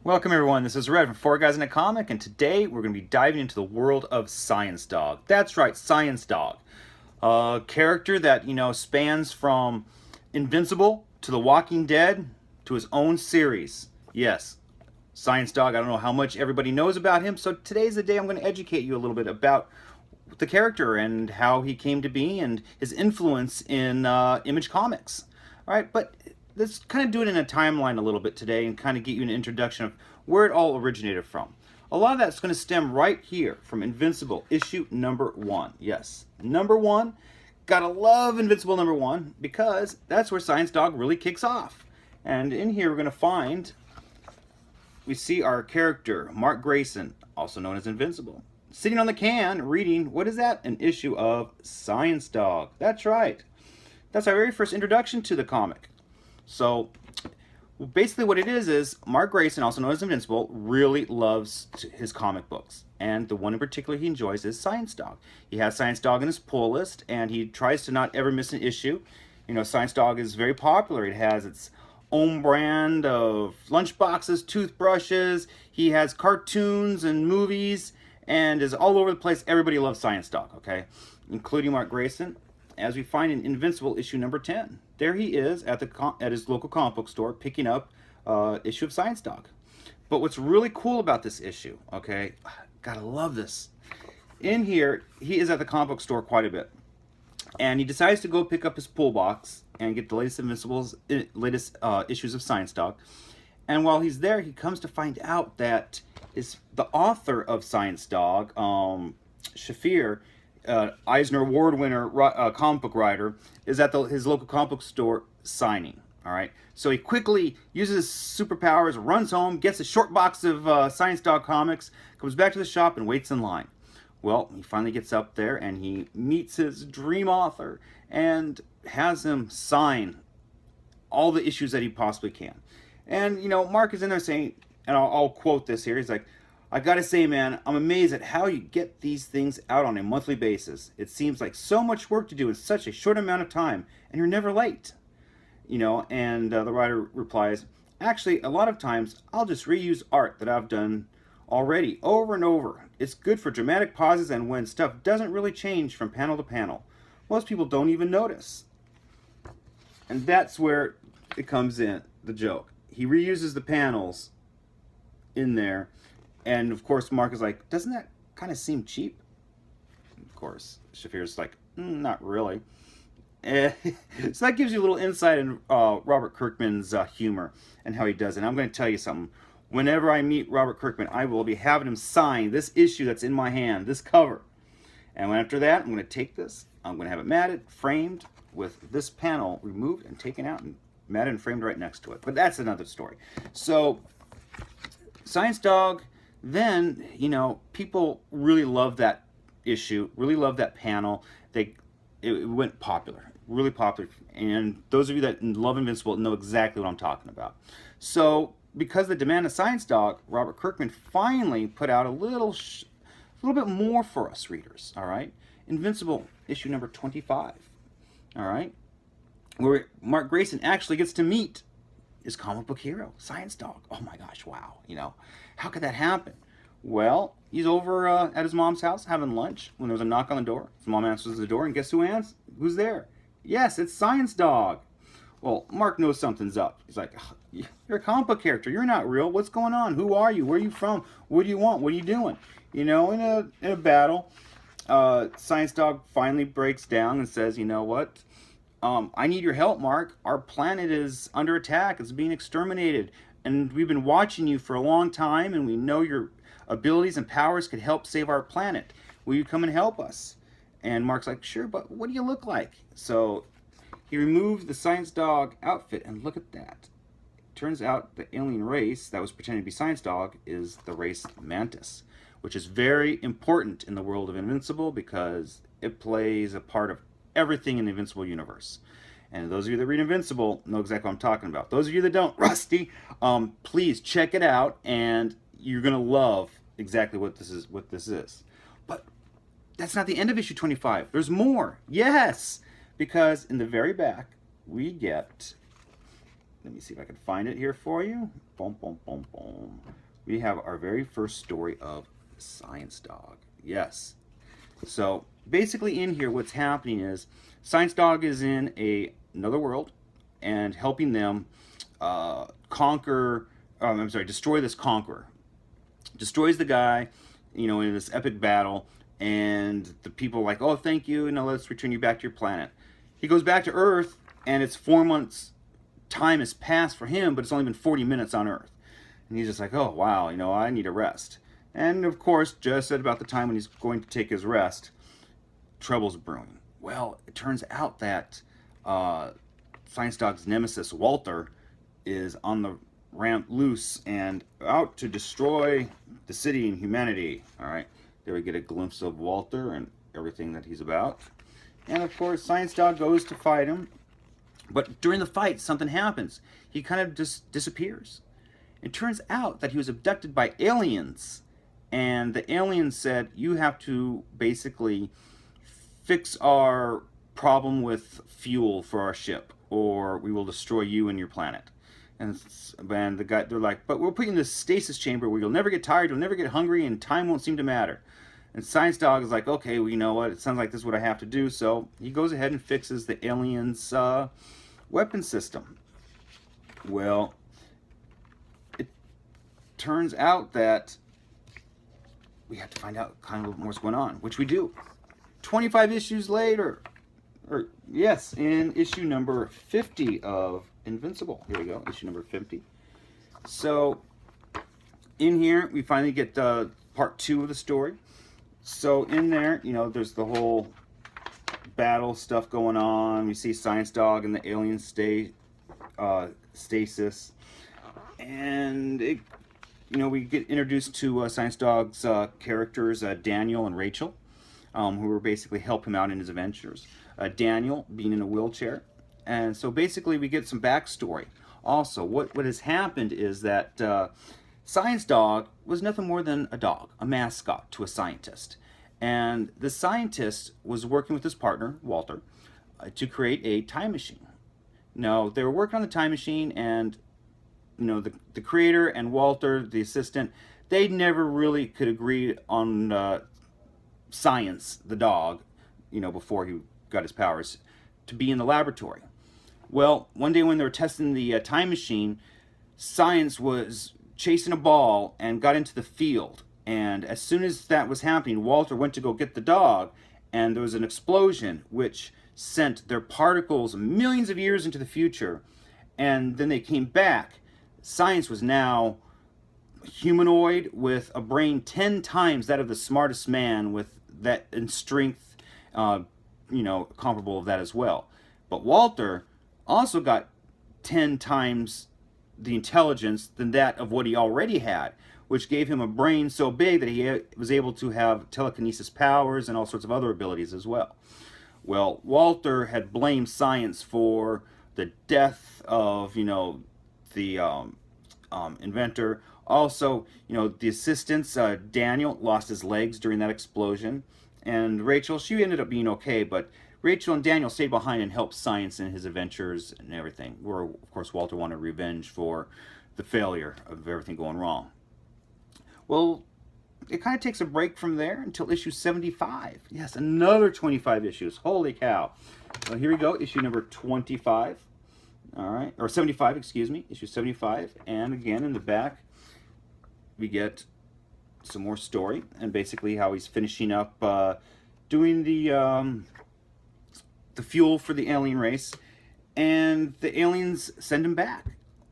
Welcome everyone, this is Red from 4 Guys in a Comic, and today we're going to be diving into the world of Science Dog. That's right, Science Dog. A character that, spans from Invincible to The Walking Dead to his own series. Yes, Science Dog, I don't know how much everybody knows about him, so today's the day I'm going to educate you a little bit about the character and how he came to be and his influence in Image Comics. Alright, but let's kind of do it in a timeline a little bit today and kind of get you an introduction of where it all originated from. A lot of that's going to stem right here from Invincible, issue number 1. Yes, number 1. Gotta love Invincible number 1 because that's where Science Dog really kicks off. And in here we're going to find, we see our character, Mark Grayson, also known as Invincible, sitting on the can reading, what is that? An issue of Science Dog. That's right. That's our very first introduction to the comic. So basically what it is Mark Grayson, also known as Invincible, really loves his comic books. And the one in particular he enjoys is Science Dog. He has Science Dog in his pull list, and he tries to not ever miss an issue. You know, Science Dog is very popular. It has its own brand of lunchboxes, toothbrushes. He has cartoons and movies, and is all over the place. Everybody loves Science Dog, okay? Including Mark Grayson, as we find in Invincible issue number 10. There he is at his local comic book store picking up issue of Science Dog. But what's really cool about this issue, okay, gotta love this. In here, he is at the comic book store quite a bit. And he decides to go pick up his pull box and get the latest latest issues of Science Dog. And while he's there, he comes to find out that the author of Science Dog, Shafir, Eisner Award winner comic book writer, is at his local comic book store signing. All right, so he quickly uses his superpowers, runs home, gets a short box of Science Dog comics, comes back to the shop and waits in line. Well, he finally gets up there and he meets his dream author and has him sign all the issues that he possibly can. And Mark is in there saying, and I'll quote this here, he's like, "I gotta say, man, I'm amazed at how you get these things out on a monthly basis. It seems like so much work to do in such a short amount of time, and you're never late." And the writer replies, "Actually, a lot of times, I'll just reuse art that I've done already, over and over. It's good for dramatic pauses and when stuff doesn't really change from panel to panel. Most people don't even notice." And that's where it comes in, the joke. He reuses the panels in there. And of course, Mark is like, "Doesn't that kind of seem cheap?" Of course, Shafir's like, "Not really." So that gives you a little insight in Robert Kirkman's humor and how he does it. And I'm going to tell you something. Whenever I meet Robert Kirkman, I will be having him sign this issue that's in my hand, this cover. And after that, I'm going to take this, I'm going to have it matted, framed, with this panel removed and taken out and matted and framed right next to it. But that's another story. So, Science Dog. Then, people really love that issue, really love that panel. It went popular, really popular. And those of you that love Invincible know exactly what I'm talking about. So, because of the demand of Science Dog, Robert Kirkman finally put out a little bit more for us readers, all right? Invincible, issue number 25, all right? Where Mark Grayson actually gets to meet his comic book hero, Science Dog. Oh my gosh, wow, how could that happen? Well, he's over at his mom's house having lunch when there was a knock on the door. His mom answers the door, and guess who's there? Yes, it's Science Dog. Well, Mark knows something's up. He's like, "You're a comic book character. You're not real. What's going on? Who are you? Where are you from? What do you want? What are you doing?" In a battle, Science Dog finally breaks down and says, "You know what? I need your help, Mark. Our planet is under attack. It's being exterminated. And we've been watching you for a long time, and we know your abilities and powers could help save our planet. Will you come and help us?" And Mark's like, "Sure, but what do you look like?" So he removes the Science Dog outfit, and look at that. It turns out the alien race that was pretending to be Science Dog is the race Mantis, which is very important in the world of Invincible because it plays a part of everything in the Invincible universe. And those of you that read Invincible know exactly what I'm talking about. Those of you that don't, rusty, please check it out, and you're gonna love exactly what this is. But that's not the end of issue 25. There's more. Yes, because in the very back we get. Let me see if I can find it here for you. Boom, boom, boom, boom. we have our very first story of Science Dog. Yes. So basically in here what's happening is Science Dog is in another world and helping them destroy this conqueror. Destroys the guy, in this epic battle, and the people are like, oh, thank you, let's return you back to your planet. He goes back to Earth, and it's 4 months time has passed for him, but it's only been 40 minutes on Earth. And he's just like, oh, wow, I need a rest. And of course, just at about the time when he's going to take his rest, trouble's brewing. Well, it turns out that Science Dog's nemesis, Walter, is on the ramp loose and out to destroy the city and humanity. All right, there we get a glimpse of Walter and everything that he's about. And of course, Science Dog goes to fight him. But during the fight, something happens. He kind of just disappears. It turns out that he was abducted by aliens. And the aliens said, you have to basically fix our problem with fuel for our ship, or we will destroy you and your planet. And the guy, they're like, but we'll put you in this stasis chamber where you'll never get tired, you'll never get hungry, and time won't seem to matter. And Science Dog is like, okay, well, you know what? It sounds like this is what I have to do. So he goes ahead and fixes the aliens' weapon system. Well, it turns out that we have to find out kind of what's going on, which we do. 25 issues later, or yes, in issue number 50 of Invincible. Here we go, issue number 50. So in here, we finally get part 2 of the story. So in there, there's the whole battle stuff going on. We see Science Dog and the alien stasis, and we get introduced to Science Dog's characters, Daniel and Rachel, who will basically help him out in his adventures. Daniel being in a wheelchair, and so basically we get some backstory. Also, what has happened is that Science Dog was nothing more than a dog, a mascot to a scientist. And the scientist was working with his partner, Walter, to create a time machine. Now, they were working on the time machine, and the creator and Walter, the assistant, they never really could agree on Science, the dog, before he got his powers, to be in the laboratory. Well, one day when they were testing the time machine, Science was chasing a ball and got into the field. And as soon as that was happening, Walter went to go get the dog, and there was an explosion which sent their particles millions of years into the future. And then they came back. Science was now humanoid with a brain 10 times that of the smartest man, with that in strength, comparable of that as well. But Walter also got 10 times the intelligence than that of what he already had, which gave him a brain so big that he was able to have telekinesis powers and all sorts of other abilities as well. Well, Walter had blamed Science for the death of, the inventor. Also, the assistants, Daniel lost his legs during that explosion. And Rachel, she ended up being okay, but Rachel and Daniel stayed behind and helped Science in his adventures and everything. Where, of course, Walter wanted revenge for the failure of everything going wrong. Well, it kind of takes a break from there until issue 75. Yes, another 25 issues. Holy cow. Well, here we go, issue number 25. All right, or 75, excuse me, issue 75. And again, in the back, we get some more story and basically how he's finishing up doing the fuel for the alien race. And the aliens send him back.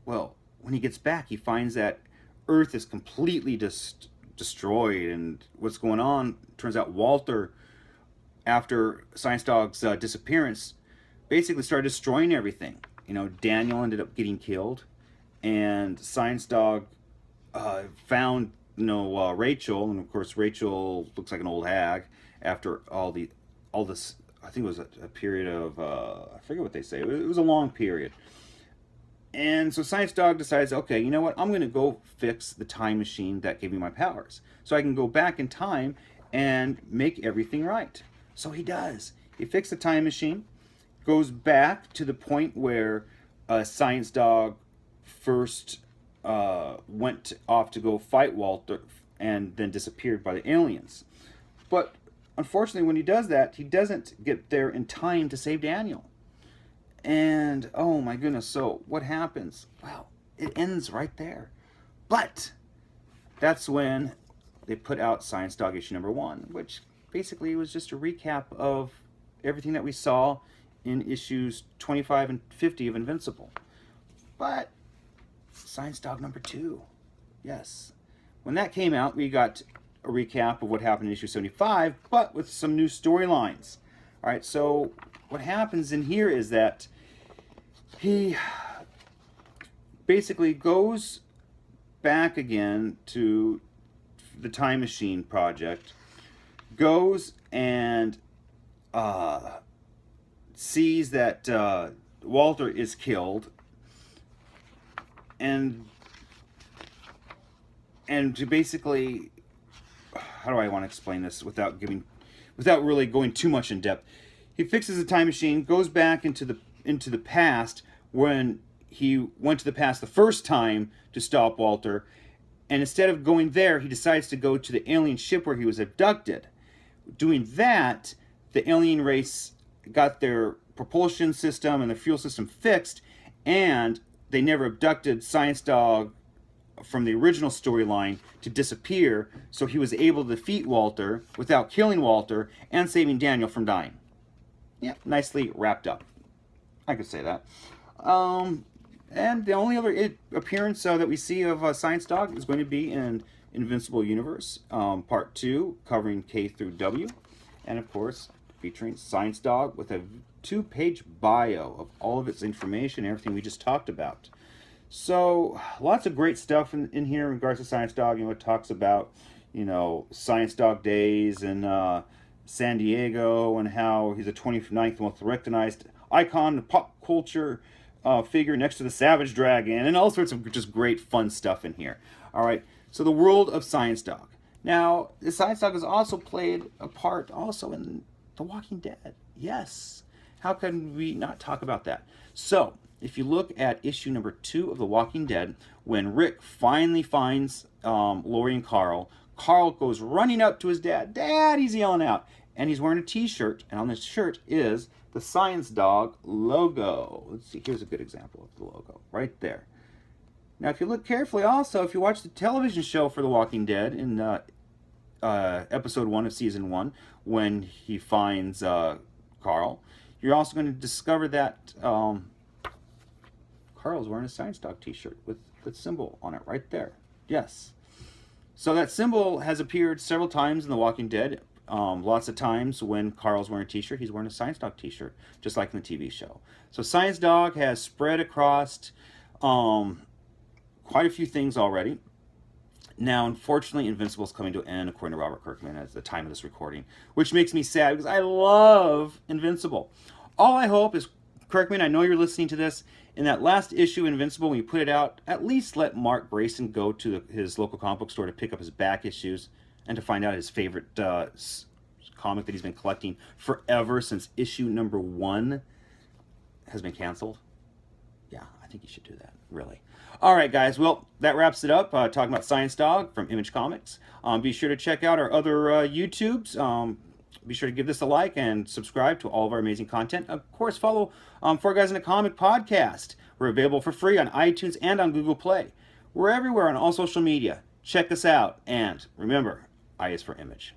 Well, when he gets back, he finds that Earth is completely destroyed, and what's going on, turns out Walter, after Science Dog's disappearance, basically started destroying everything. Daniel ended up getting killed, and Science Dog found Rachel, and of course Rachel looks like an old hag after all this. I think it was a period of I forget what they say. It was a long period. And so Science Dog decides, okay, you know what? I'm going to go fix the time machine that gave me my powers, so I can go back in time and make everything right. So he does. He fixed the time machine, goes back to the point where Science Dog first went off to go fight Walter and then disappeared by the aliens. But unfortunately, when he does that, he doesn't get there in time to save Daniel. And oh my goodness, so what happens? Well, it ends right there. But that's when they put out Science Dog issue number 1, which basically was just a recap of everything that we saw in issues 25 and 50 of Invincible. But Science Dog number 2, yes. When that came out, we got a recap of what happened in issue 75, but with some new storylines. All right, so what happens in here is that he basically goes back again to the Time Machine project, goes and sees that Walter is killed, and to basically, how do I want to explain this without really going too much in depth? He fixes the time machine, goes back into the past when he went to the past the first time to stop Walter, and instead of going there, he decides to go to the alien ship where he was abducted. Doing that, the alien race got their propulsion system and their fuel system fixed, and they never abducted Science Dog from the original storyline to disappear, so he was able to defeat Walter without killing Walter and saving Daniel from dying. Yeah, nicely wrapped up. I could say that. And the only other appearance that we see of Science Dog is going to be in Invincible Universe, Part 2, covering K through W. And of course, featuring Science Dog with a 2-page bio of all of its information, everything we just talked about. So, lots of great stuff in here in regards to Science Dog. You know, it talks about, you know, Science Dog days in San Diego, and how he's the 29th most recognized icon of pop culture figure next to the Savage Dragon, and all sorts of just great fun stuff in here. All right, so the world of Science Dog. Now, the Science Dog has also played a part also in The Walking Dead. Yes, how can we not talk about that? So, if you look at issue number 2 of The Walking Dead, when Rick finally finds Lori and Carl, Carl goes running up to his dad. Dad, he's yelling out. And he's wearing a t-shirt, and on this shirt is the Science Dog logo. Let's see, here's a good example of the logo, right there. Now, if you look carefully also, if you watch the television show for The Walking Dead in episode 1 of season 1, when he finds Carl, you're also going to discover that Carl's wearing a Science Dog t-shirt with the symbol on it right there. Yes. So that symbol has appeared several times in The Walking Dead. Lots of times when Carl's wearing a t-shirt, he's wearing a Science Dog t-shirt, just like in the TV show. So Science Dog has spread across quite a few things already. Now, unfortunately, Invincible is coming to an end, according to Robert Kirkman, at the time of this recording, which makes me sad because I love Invincible. All I hope is, Kirkman, I know you're listening to this, in that last issue, Invincible, when you put it out, at least let Mark Grayson go to his local comic book store to pick up his back issues and to find out his favorite comic that he's been collecting forever since issue number 1 has been canceled. Yeah, I think you should do that, really. All right, guys. Well, that wraps it up. Talking about Science Dog from Image Comics. Be sure to check out our other YouTubes. Be sure to give this a like and subscribe to all of our amazing content. Of course, follow Four Guys in a Comic podcast. We're available for free on iTunes and on Google Play. We're everywhere on all social media. Check us out. And remember, I is for Image.